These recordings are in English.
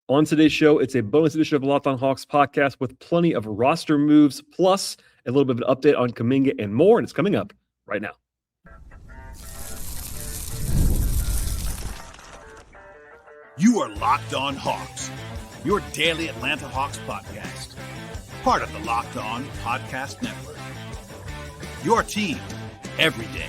On today's show, it's a bonus edition of Locked On Hawks podcast with plenty of roster moves, plus a little bit of an update on Kuminga and more, and it's coming up right now. You are Locked On Hawks, your daily Atlanta Hawks podcast, part of the Locked On Podcast Network. Your team every day.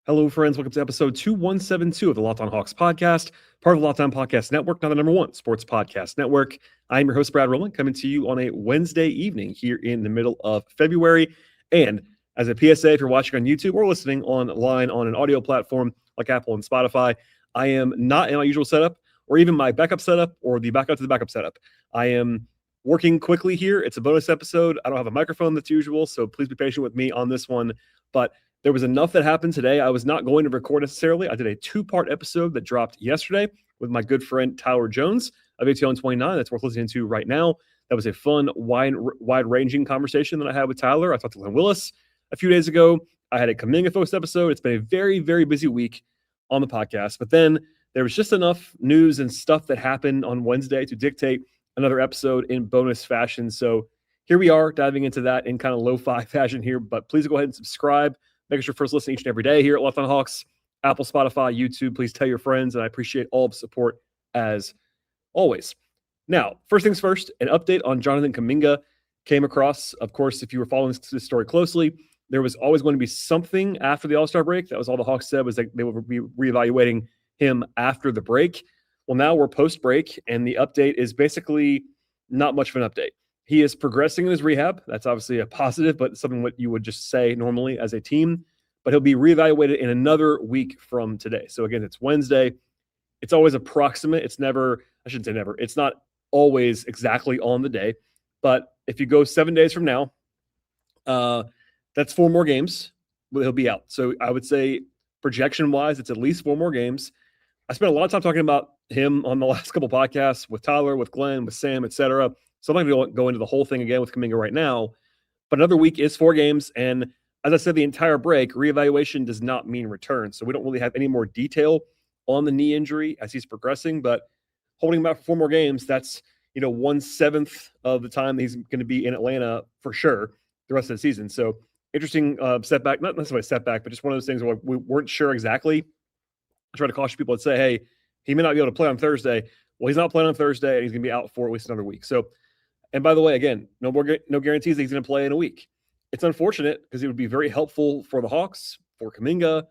Hello, friends. Welcome to episode 2172 of the Locked On Hawks podcast, part of the Locked On Podcast Network, now the #1 sports podcast network. I'm your host, Brad Rowland, coming to you on a Wednesday evening here in the middle of February. And as a PSA, if you're watching on YouTube or listening online on an audio platform like Apple and Spotify, I am not in my usual setup or even my backup setup or the backup to the backup setup. I am working quickly here. It's a bonus episode. I don't have a microphone that's usual, so please be patient with me on this one. But there was enough that happened today. I was not going to record necessarily. I did a 2-part episode that dropped yesterday with my good friend Tyler Jones of ATL 29. That's worth listening to right now. That was a fun, wide-ranging conversation that I had with Tyler. I talked to Glenn Willis a few days ago. I had a Kuminga-focused episode. It's been a very, very busy week on the podcast. But then there was just enough news and stuff that happened on Wednesday to dictate another episode in bonus fashion. So here we are diving into that in kind of lo-fi fashion here. But please go ahead and subscribe. Make sure you're first listening each and every day here at Locked On Hawks, Apple, Spotify, YouTube. Please tell your friends, and I appreciate all the support as always. Now, first things first, an update on Jonathan Kuminga came across. Of course, if you were following this story closely, there was always going to be something after the All-Star break. That was all the Hawks said, was that they would be reevaluating him after the break. Well, now we're post-break, and the update is basically not much of an update. He is progressing in his rehab. That's obviously a positive, but something what you would just say normally as a team. But he'll be reevaluated in another week from today. So again, it's Wednesday. It's always approximate. It's never, I shouldn't say never. It's not always exactly on the day. But if you go 7 days from now, that's 4 more games. He'll be out. So I would say projection-wise, it's at least 4 more games. I spent a lot of time talking about him on the last couple podcasts with Tyler, with Glenn, with Sam, etc. So I'm not going to go into the whole thing again with Kuminga right now. But another week is 4 games. And as I said, the entire break, reevaluation does not mean return. So we don't really have any more detail on the knee injury as he's progressing. But holding him out for 4 more games, that's 1/7 of the time that he's going to be in Atlanta for sure the rest of the season. So interesting setback, not necessarily a setback, but just one of those things where we weren't sure exactly. I try to caution people that say, hey, he may not be able to play on Thursday. Well, he's not playing on Thursday, and he's going to be out for at least another week. So, and by the way, again, no guarantees that he's going to play in a week. It's unfortunate because it would be very helpful for the Hawks, for Kuminga,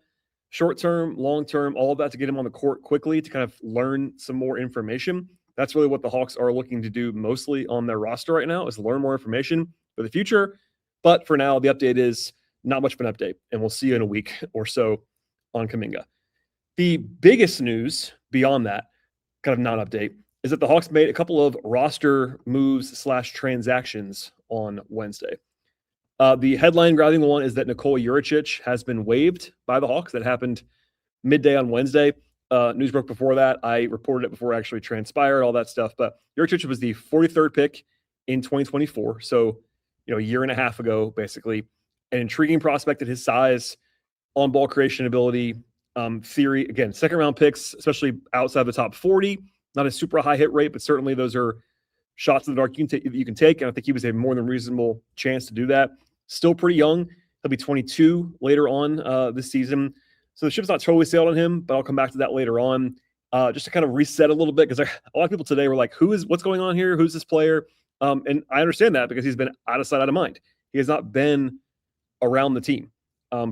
short-term, long-term, all of that to get him on the court quickly to kind of learn some more information. That's really what the Hawks are looking to do mostly on their roster right now, is learn more information for the future. But for now, the update is not much of an update, and we'll see you in a week or so on Kuminga. The biggest news beyond that, kind of non-update, is that the Hawks made a couple of roster moves / transactions on Wednesday. The headline-grabbing one is that Nikola Đurišić has been waived by the Hawks. That happened midday on Wednesday. News broke before that. I reported it before it actually transpired, all that stuff. But Djurisic was the 43rd pick in 2024. So, a year and a half ago, basically. An intriguing prospect at his size, on-ball creation ability, theory. Again, second-round picks, especially outside the top 40. Not a super high hit rate, but certainly those are shots in the dark you can take. And I think he was a more than reasonable chance to do that. Still pretty young. He'll be 22 later on this season. So the ship's not totally sailed on him, but I'll come back to that later on. Just to kind of reset a little bit, because a lot of people today were like, what's going on here? Who's this player? And I understand that because he's been out of sight, out of mind. He has not been around the team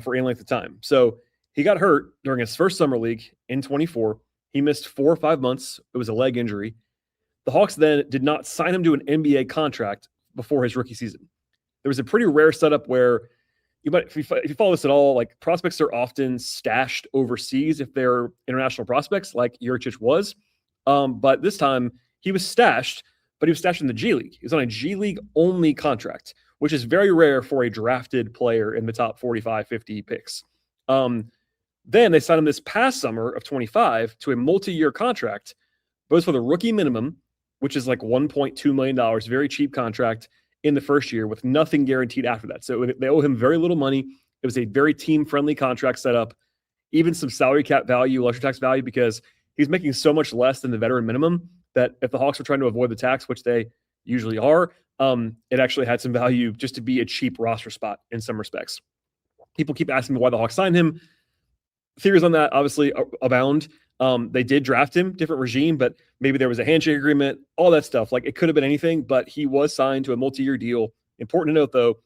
for any length of time. So he got hurt during his first summer league in 24. He missed 4 or 5 months. It was a leg injury. The Hawks then did not sign him to an NBA contract before his rookie season. There was a pretty rare setup where if you follow this at all, like prospects are often stashed overseas if they're international prospects, like Djurisic was. But this time he was stashed, but he was stashed in the G League. He was on a G League only contract, which is very rare for a drafted player in the top 45, 50 picks. Then they signed him this past summer of 25 to a multi-year contract, both for the rookie minimum, which is like $1.2 million, very cheap contract in the first year with nothing guaranteed after that. So they owe him very little money. It was a very team-friendly contract setup, even some salary cap value, luxury tax value, because he's making so much less than the veteran minimum that if the Hawks were trying to avoid the tax, which they usually are, it actually had some value just to be a cheap roster spot in some respects. People keep asking me why the Hawks signed him. Theories on that obviously abound. They did draft him, different regime, but maybe there was a handshake agreement, all that stuff. Like, it could have been anything, but he was signed to a multi-year deal. Important to note, though,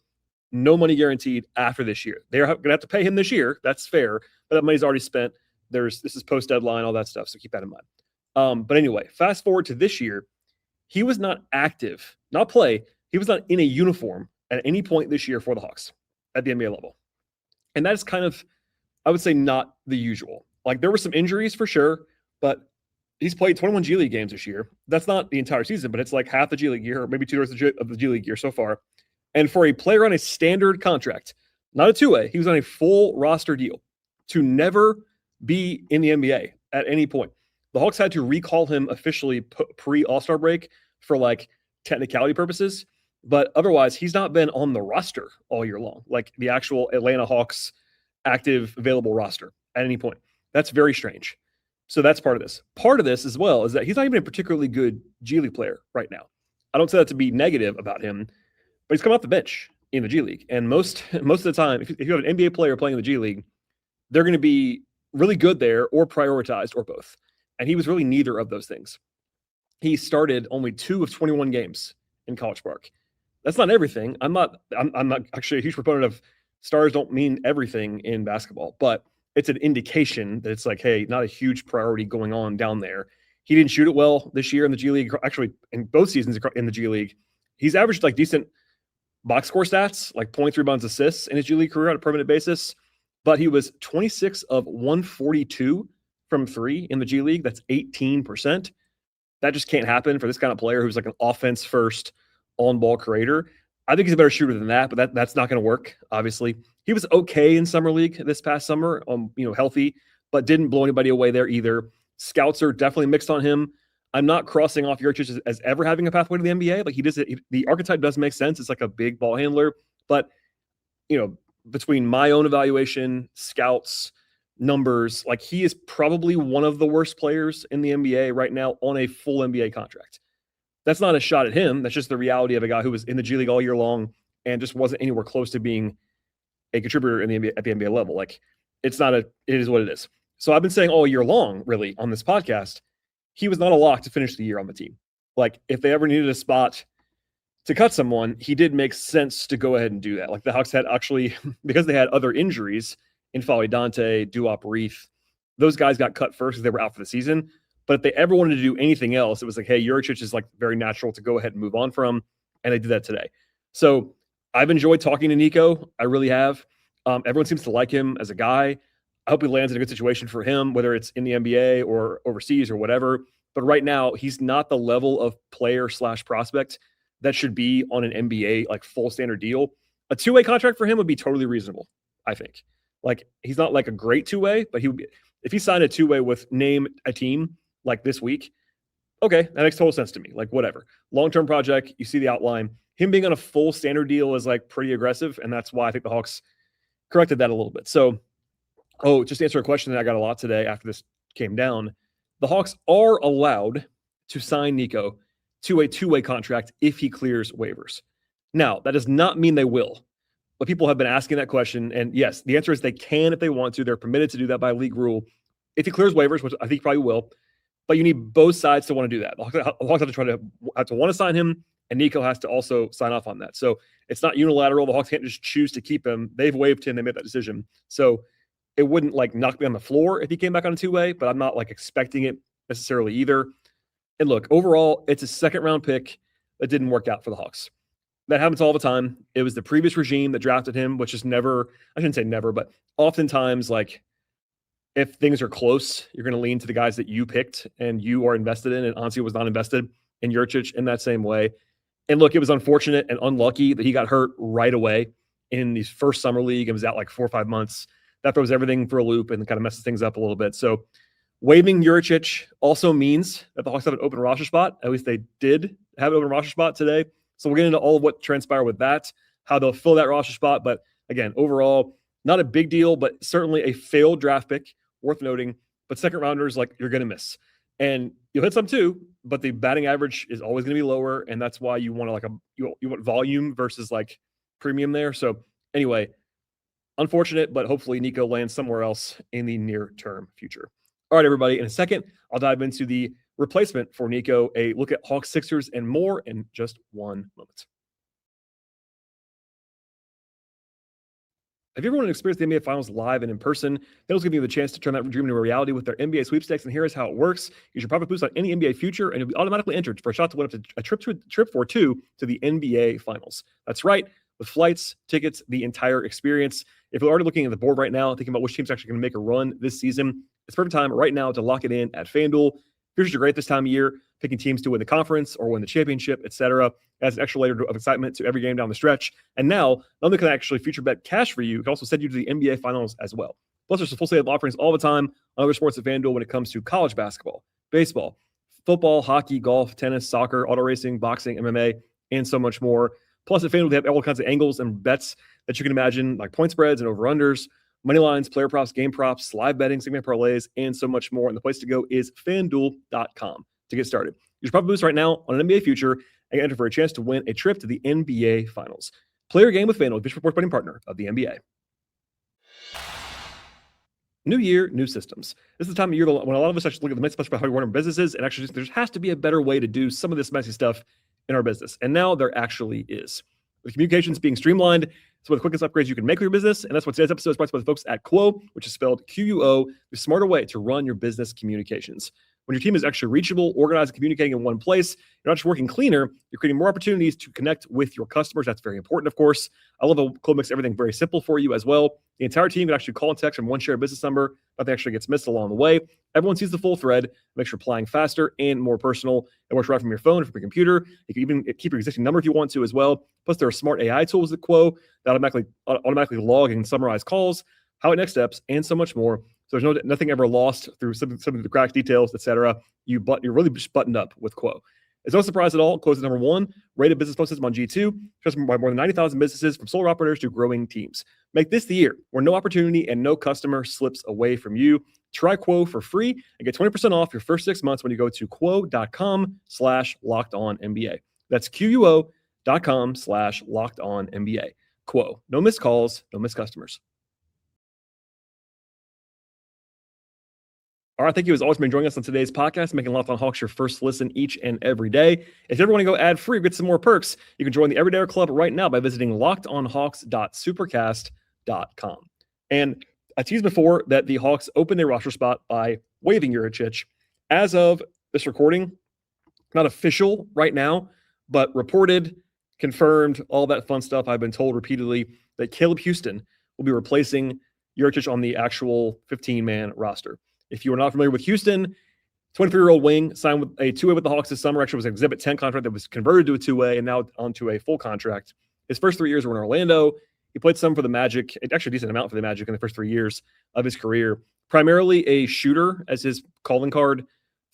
no money guaranteed after this year. They're going to have to pay him this year. That's fair, but that money's already spent. This is post-deadline, all that stuff, so keep that in mind. But anyway, fast forward to this year, he was not active, not play. He was not in a uniform at any point this year for the Hawks at the NBA level. And that is kind of, I would say, not the usual. Like, there were some injuries for sure, but he's played 21 G League games this year. That's not the entire season, but it's like half the G League year, or maybe 2/3 of the G League year so far. And for a player on a standard contract, not a two-way, he was on a full roster deal to never be in the NBA at any point. The Hawks had to recall him officially pre-All-Star break for like technicality purposes, but otherwise he's not been on the roster all year long, like the actual Atlanta Hawks active available roster at any point. That's very strange. So that's part of this. Part of this as well is that he's not even a particularly good G League player right now. I don't say that to be negative about him, but he's come off the bench in the G League. And most of the time, if you have an NBA player playing in the G League, they're going to be really good there or prioritized or both. And he was really neither of those things. He started only 2 of 21 games in College Park. That's not everything. I'm not actually a huge proponent of stars don't mean everything in basketball, but it's an indication that it's like, hey, not a huge priority going on down there. He didn't shoot it well this year in the G League. Actually, in both seasons in the G League, he's averaged like decent box score stats, like 0.3 rebounds, assists in his G League career on a permanent basis. But he was 26 of 142 from 3 in the G League. That's 18%. That just can't happen for this kind of player who's like an offense-first on-ball creator. I think he's a better shooter than that, but that's not going to work, obviously. He was okay in Summer League this past summer, healthy, but didn't blow anybody away there either. Scouts are definitely mixed on him. I'm not crossing off Djurisic as ever having a pathway to the NBA. Like, the archetype does make sense. It's like a big ball handler, but between my own evaluation, scouts, numbers, like, he is probably one of the worst players in the NBA right now on a full NBA contract. That's not a shot at him. That's just the reality of a guy who was in the G League all year long and just wasn't anywhere close to being a contributor in the NBA, at the NBA level. Like, it is what it is. So I've been saying all year long, really, on this podcast, he was not a lock to finish the year on the team. Like, if they ever needed a spot to cut someone, he did make sense to go ahead and do that. Like, the Hawks had actually, because they had other injuries in Folly Dante, Duop Reith, those guys got cut first because they were out for the season. But if they ever wanted to do anything else, it was like, hey, Djurisic is like very natural to go ahead and move on from. And they did that today. So I've enjoyed talking to Nico. I really have. Everyone seems to like him as a guy. I hope he lands in a good situation for him, whether it's in the NBA or overseas or whatever. But right now, he's not the level of player/prospect that should be on an NBA, like, full standard deal. A two-way contract for him would be totally reasonable, I think. Like, he's not like a great two-way, but he would be, if he signed a two-way with name a team like this week, okay, that makes total sense to me. Like, whatever. Long-term project, you see the outline. Him being on a full standard deal is like pretty aggressive, and that's why I think the Hawks corrected that a little bit. So, just to answer a question that I got a lot today after this came down, the Hawks are allowed to sign Nico to a two-way contract if he clears waivers. Now, that does not mean they will. But people have been asking that question, and yes, the answer is they can if they want to. They're permitted to do that by league rule. If he clears waivers, which I think he probably will, but you need both sides to want to do that. The Hawks have to want to sign him, and Nico has to also sign off on that. So it's not unilateral. The Hawks can't just choose to keep him. They've waived him. They made that decision. So it wouldn't like knock me on the floor if he came back on a two-way, but I'm not like expecting it necessarily either. And look, overall, it's a second-round pick that didn't work out for the Hawks. That happens all the time. It was the previous regime that drafted him, which is never, I shouldn't say never, but oftentimes, like, if things are close, you're going to lean to the guys that you picked and you are invested in, and Ansi was not invested in Djurisic in that same way. And look, it was unfortunate and unlucky that he got hurt right away in his first summer league and was out like 4 or 5 months. That throws everything for a loop and kind of messes things up a little bit. So waiving Djurisic also means that the Hawks have an open roster spot. At least they did have an open roster spot today. So we'll get into all of what transpired with that, how they'll fill that roster spot. But again, overall, not a big deal, but certainly a failed draft pick, worth noting, but second rounders, like, you're going to miss. And you'll hit some too, but the batting average is always going to be lower. And that's why you want to you want volume versus like premium there. So anyway, unfortunate, but hopefully Nico lands somewhere else in the near term future. All right, everybody. In a second, I'll dive into the replacement for Nico, a look at Hawks, Sixers, and more in just one moment. Have you ever wanted to experience the NBA Finals live and in person? They'll give you the chance to turn that dream into a reality with their NBA sweepstakes, and here is how it works. Use your profit boost on any NBA future, and you'll be automatically entered for a shot to win up to a trip for two to the NBA Finals. That's right, with flights, tickets, the entire experience. If you're already looking at the board right now, thinking about which team's actually going to make a run this season, it's perfect time right now to lock it in at FanDuel. Futures are great this time of year, picking teams to win the conference or win the championship, etc. Adds an extra layer of excitement to every game down the stretch. And now, not only can I actually future bet cash for you, it can also send you to the NBA Finals as well. Plus, there's a full slate of offerings all the time on other sports at FanDuel when it comes to college basketball, baseball, football, hockey, golf, tennis, soccer, auto racing, boxing, MMA, and so much more. Plus, at FanDuel, they have all kinds of angles and bets that you can imagine, like point spreads and over-unders, money lines, player props, game props, live betting, segment parlays, and so much more. And the place to go is FanDuel.com to get started. Use profit boost right now on an NBA future and enter for a chance to win a trip to the NBA Finals. Play your game with FanDuel, official sports betting partner of the NBA. New year, new systems. This is the time of year when a lot of us actually look at the messy stuff about how we run our businesses, and actually there has to be a better way to do some of this messy stuff in our business. And now there actually is. With communications being streamlined, it's one of the quickest upgrades you can make with your business, and that's what today's episode is brought to you by the folks at Quo, which is spelled QUO, the smarter way to run your business communications. When your team is actually reachable, organized, and communicating in one place, you're not just working cleaner, you're creating more opportunities to connect with your customers. That's very important, of course. I love how Quo makes everything very simple for you as well. The entire team can actually call and text from one shared business number. Nothing actually gets missed along the way. Everyone sees the full thread, makes your replying faster and more personal. It works right from your phone or from your computer. You can even keep your existing number if you want to as well. Plus, there are smart AI tools at Quo that automatically log and summarize calls, how it next steps, and so much more. So there's nothing ever lost through some of the cracked details, etc. You're really just buttoned up with Quo. It's no surprise at all. Quo is the #1 rated business phone system on G2, trusted by more than 90,000 businesses, from solar operators to growing teams. Make this the year where no opportunity and no customer slips away from you. Try Quo for free and get 20% off your first 6 months when you go to quo.com/lockedonnba. That's QUO.com/lockedonnba. Quo. No missed calls, no missed customers. All right, thank you as always for joining us on today's podcast, making Locked On Hawks your first listen each and every day. If you ever want to go ad-free or get some more perks, you can join the Everydayer Club right now by visiting lockedonhawks.supercast.com. And I teased before that the Hawks opened their roster spot by waiving Djurisic. As of this recording, not official right now, but reported, confirmed, all that fun stuff. I've been told repeatedly that Caleb Houstan will be replacing Djurisic on the actual 15-man roster. If you are not familiar with Houstan, 23-year-old wing, signed with a two-way with the Hawks this summer. Actually, it was an Exhibit 10 contract that was converted to a two-way and now onto a full contract. His first 3 years were in Orlando. He played some for the Magic, actually a decent amount for the Magic in the first 3 years of his career. Primarily a shooter as his calling card.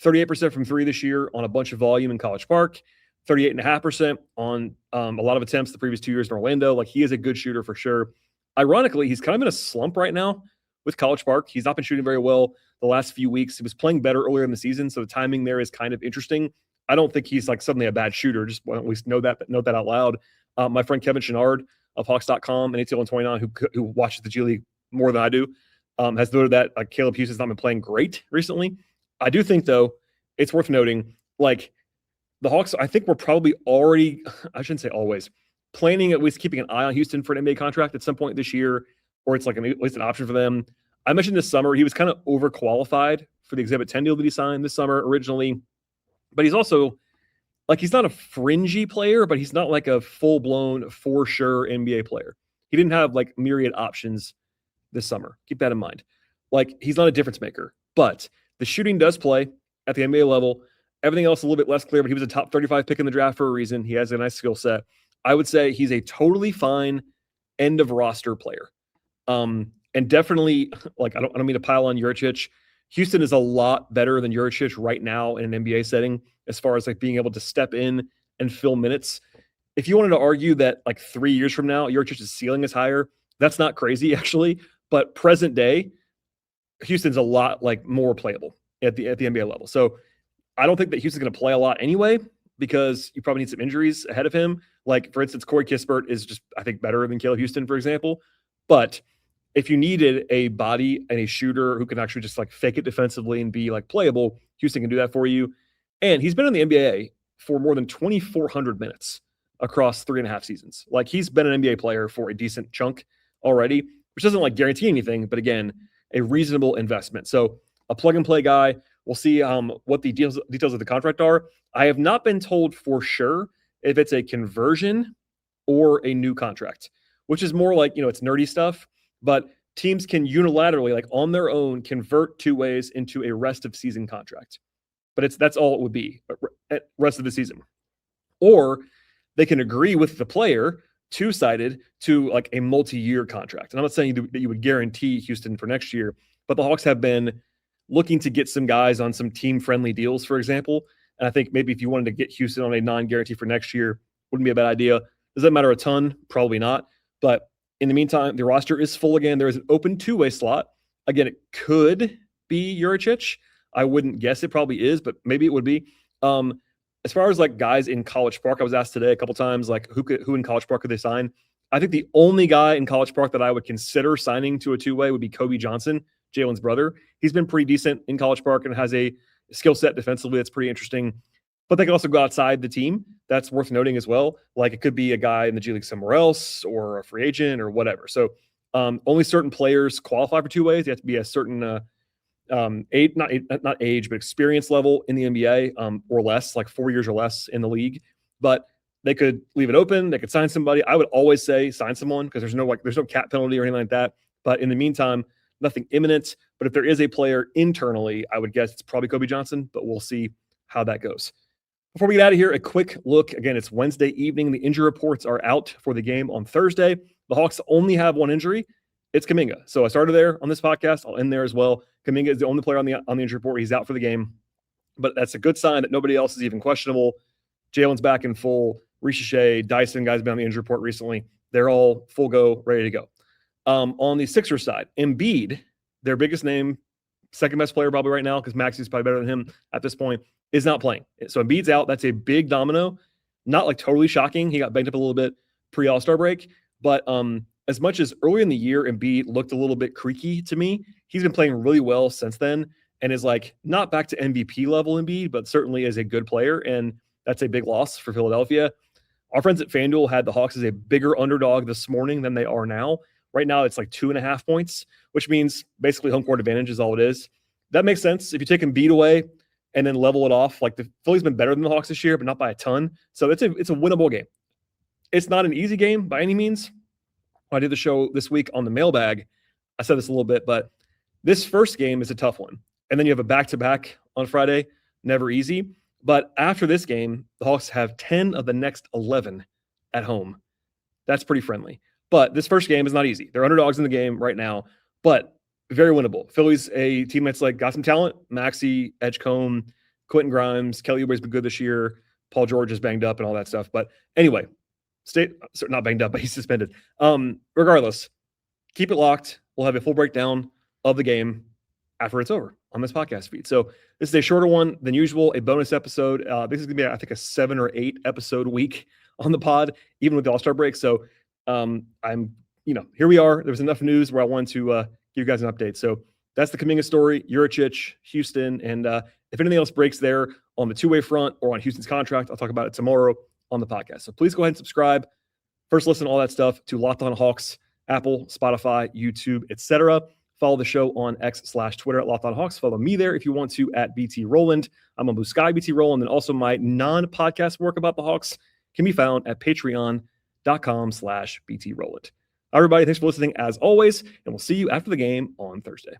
38% from three this year on a bunch of volume in College Park. 38.5% on a lot of attempts the previous 2 years in Orlando. Like, he is a good shooter for sure. Ironically, he's kind of in a slump right now with College Park. He's not been shooting very well the last few weeks. He was playing better earlier in the season, so the timing there is kind of interesting. I don't think he's like suddenly a bad shooter. Just want to at least note that out loud. My friend Kevin Chenard of Hawks.com and ATL129, who watches the G League more than I do, has noted that Caleb Houston's not been playing great recently. I do think, though, it's worth noting, like, the Hawks, I think we're probably already, I shouldn't say always, planning at least keeping an eye on Houstan for an NBA contract at some point this year, or it's like at least an option for them. I mentioned this summer, he was kind of overqualified for the Exhibit 10 deal that he signed this summer originally, but he's also, like, he's not a fringy player, but he's not like a full-blown, for sure NBA player. He didn't have like myriad options this summer. Keep that in mind. Like, he's not a difference maker, but the shooting does play at the NBA level. Everything else a little bit less clear, but he was a top 35 pick in the draft for a reason. He has a nice skill set. I would say he's a totally fine end of roster player. And definitely, like, I don't mean to pile on Djurisic. Houstan is a lot better than Djurisic right now in an NBA setting, as far as like being able to step in and fill minutes. If you wanted to argue that like 3 years from now, Djuricic's ceiling is higher, that's not crazy actually. But present day, Houston's a lot like more playable at the NBA level. So I don't think that Houston's going to play a lot anyway, because you probably need some injuries ahead of him. Like, for instance, Corey Kispert is just, I think, better than Caleb Houstan, for example. But if you needed a body and a shooter who can actually just like fake it defensively and be like playable, Houstan can do that for you. And he's been in the NBA for more than 2,400 minutes across 3.5 seasons. Like, he's been an NBA player for a decent chunk already, which doesn't like guarantee anything, but again, a reasonable investment. So a plug and play guy. We'll see what the details of the contract are. I have not been told for sure if it's a conversion or a new contract, which is more like, it's nerdy stuff, but teams can unilaterally, like on their own, convert two ways into a rest of season contract. But that's all it would be, rest of the season. Or they can agree with the player, two-sided, to like a multi-year contract. And I'm not saying that you would guarantee Houstan for next year, but the Hawks have been looking to get some guys on some team-friendly deals, for example. And I think maybe if you wanted to get Houstan on a non-guarantee for next year, wouldn't be a bad idea. Does that matter a ton? Probably not. But in the meantime, the roster is full again. There is an open two-way slot. Again, it could be Djurisic. I wouldn't guess it probably is, but maybe it would be. As far as like guys in College Park, I was asked today a couple times, like who in College Park could they sign? I think the only guy in College Park that I would consider signing to a two-way would be Kobe Johnson, Jalen's brother. He's been pretty decent in College Park and has a skill set defensively that's pretty interesting. But they can also go outside the team. That's worth noting as well. Like, it could be a guy in the G League somewhere else or a free agent or whatever. So only certain players qualify for two ways. You have to be a certain age, not age, but experience level in the NBA or less, like 4 years or less in the league. But they could leave it open. They could sign somebody. I would always say sign someone, because there's no cap penalty or anything like that. But in the meantime, nothing imminent. But if there is a player internally, I would guess it's probably Kobe Johnson, but we'll see how that goes. Before we get out of here, a quick look. Again, it's Wednesday evening. The injury reports are out for the game on Thursday. The Hawks only have one injury. It's Kuminga. So I started there on this podcast. I'll end there as well. Kuminga is the only player on the injury report. He's out for the game. But that's a good sign that nobody else is even questionable. Jalen's back in full. Ricochet, Dyson, guys been on the injury report recently. They're all full go, ready to go. On the Sixers side, Embiid, their biggest name, second best player probably right now, because Maxi's probably better than him at this point, is not playing. So Embiid's out. That's a big domino. Not like totally shocking. He got banged up a little bit pre-All-Star break. But as much as early in the year, Embiid looked a little bit creaky to me, he's been playing really well since then and is like not back to MVP level Embiid, but certainly is a good player. And that's a big loss for Philadelphia. Our friends at FanDuel had the Hawks as a bigger underdog this morning than they are now. Right now, it's like 2.5 points, which means basically home court advantage is all it is. That makes sense. If you take Embiid away and then level it off, like the Phillies been better than the Hawks this year, but not by a ton. So it's a winnable game. It's not an easy game by any means. I did the show this week on the mailbag. I said this a little bit, but this first game is a tough one. And then you have a back-to-back on Friday. Never easy. But after this game, the Hawks have 10 of the next 11 at home. That's pretty friendly. But this first game is not easy. They're underdogs in the game right now, but very winnable. Philly's a team that's like got some talent. Maxey, Edgecombe, Quentin Grimes, Kelly Oubre's been good this year. Paul George is banged up and all that stuff. But anyway, not banged up, but he's suspended. Regardless, keep it locked. We'll have a full breakdown of the game after it's over on this podcast feed. So this is a shorter one than usual, a bonus episode. This is going to be, I think, a 7 or 8 episode week on the pod, even with the All-Star break. So here we are. There was enough news where I wanted to give you guys an update. So that's the Kuminga story, Djurisic, Houstan. And if anything else breaks there on the two-way front or on Houston's contract, I'll talk about it tomorrow on the podcast. So please go ahead and subscribe. First listen, all that stuff to Locked On Hawks, Apple, Spotify, YouTube, etc. Follow the show on X/Twitter at Locked On Hawks. Follow me there if you want to at BT Rowland. I'm on Blue Sky BT Rowland. And also my non-podcast work about the Hawks can be found at patreon.com/BT Rowland. Everybody, thanks for listening as always, and we'll see you after the game on Thursday.